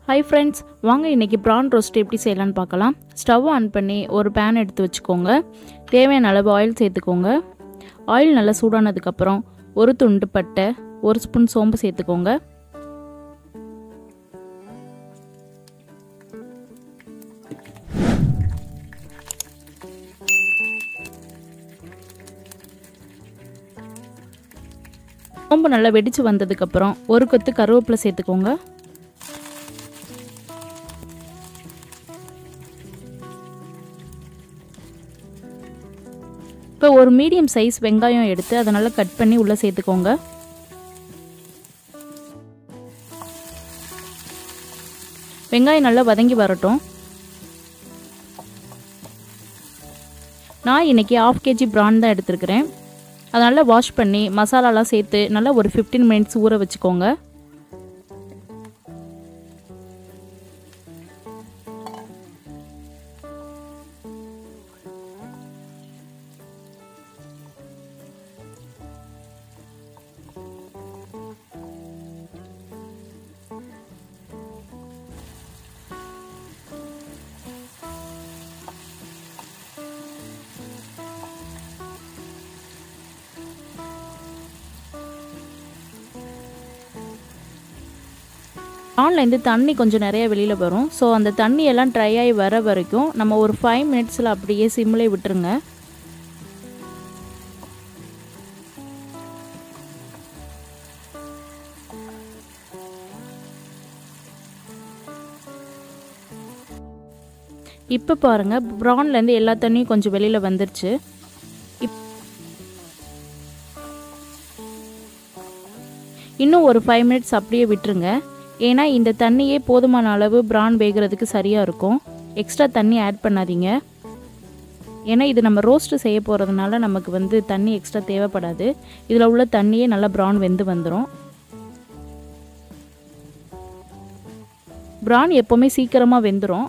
Hi friends, வாங்க இன்னைக்கு prawn roast எப்படி செய்யலாம்னு பார்க்கலாம். ஸ்டவ் ஆன் பண்ணி ஒரு pan எடுத்து வச்சுக்கோங்க. தேவையான அளவு ஆயில் சேர்த்துக்கோங்க. ஆயில் நல்லா சூடானதுக்கு அப்புறம் ஒரு துண்டு பட்டை, ஒரு ஸ்பூன் சோம்பு சேர்த்துக்கோங்க. சோம்பு நல்லா வெடிச்சு வந்ததுக்கு அப்புறம் ஒரு கொத்து கருவேப்பிலை சேர்த்துக்கோங்க. இப்போ ஒரு மீடியம் சைஸ் வெங்காயம் எடுத்து அதை நல்லா கட் பண்ணி உள்ள சேர்த்துக்கோங்க. வெங்காயம் நல்லா வதங்கி வரட்டும். நான் இன்னைக்கு 1/2 kg prawn தான் எடுத்துருக்கிறேன். அதனால் வாஷ் பண்ணி மசாலாலாம் சேர்த்து நல்லா ஒரு 15 minutes ஊற வச்சுக்கோங்க. ப்ரான்லேருந்து தண்ணி கொஞ்சம் நிறைய வெளியில் வரும். ஸோ அந்த தண்ணியெல்லாம் ட்ரை ஆகி வர வரைக்கும் நம்ம ஒரு 5 minutesல அப்படியே சிம்மிலே விட்டுருங்க. இப்போ பாருங்கள், ப்ரான்லேருந்து எல்லா தண்ணியும் கொஞ்சம் வெளியில் வந்துருச்சு. இன்னும் ஒரு 5 minutes அப்படியே விட்டுருங்க. ஏன்னா இந்த தண்ணியே போதுமான அளவு பிரான் வேகிறதுக்கு சரியாக இருக்கும். எக்ஸ்ட்ரா தண்ணி ஆட் பண்ணாதீங்க. ஏன்னா இது நம்ம ரோஸ்ட்டு செய்ய போகிறதுனால நமக்கு தண்ணி எக்ஸ்ட்ரா தேவைப்படாது. இதில் உள்ள தண்ணியே நல்லா பிரான் வெந்து வந்துடும். பிரான் எப்போவுமே சீக்கிரமாக வெந்துடும்.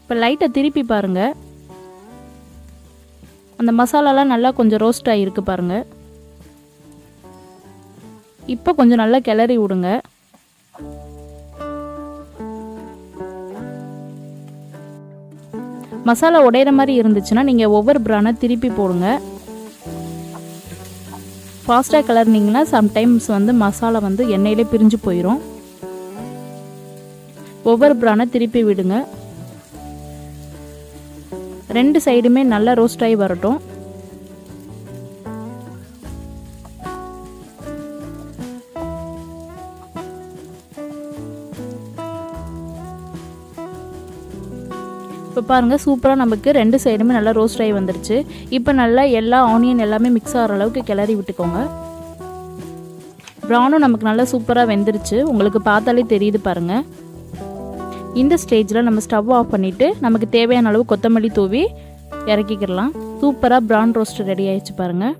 இப்போ லைட்டாக திருப்பி பாருங்கள். அந்த மசாலாலாம் நல்லா கொஞ்சம் ரோஸ்ட் ஆகிருக்கு பாருங்கள். இப்போ கொஞ்சம் நல்லா கிளறி விடுங்க. மசாலா உடையிற மாதிரி இருந்துச்சுன்னா நீங்கள் ஒவ்வொரு பிரானை திருப்பி போடுங்க. ஃபாஸ்ட்டாக கிளறினீங்கன்னா சம்டைம்ஸ் மசாலா எண்ணெயிலே பிரிஞ்சு போயிடும். ஒவ்வொரு பிரானை திருப்பி விடுங்க. 2 சைடுமே நல்லா ரோஸ்ட் ஆகி வரட்டும். இப்போ பாருங்கள், சூப்பராக நமக்கு 2 சைடுமே நல்லா ரோஸ்ட் ஆகி வந்துருச்சு. இப்போ நல்லா எல்லா ஆனியன் எல்லாமே மிக்ஸ் ஆகிற அளவுக்கு கிளறி விட்டுக்கோங்க. ப்ரானும் நமக்கு நல்லா சூப்பராக வெந்துருச்சு. உங்களுக்கு பார்த்தாலே தெரியுது பாருங்கள். இந்த ஸ்டேஜில் நம்ம ஸ்டவ் ஆஃப் பண்ணிவிட்டு நமக்கு தேவையான அளவு கொத்தமல்லி தூவி இறக்கிக்கிடலாம். சூப்பராக ப்ரான் ரோஸ்ட் ரெடி ஆயிடுச்சு பாருங்கள்.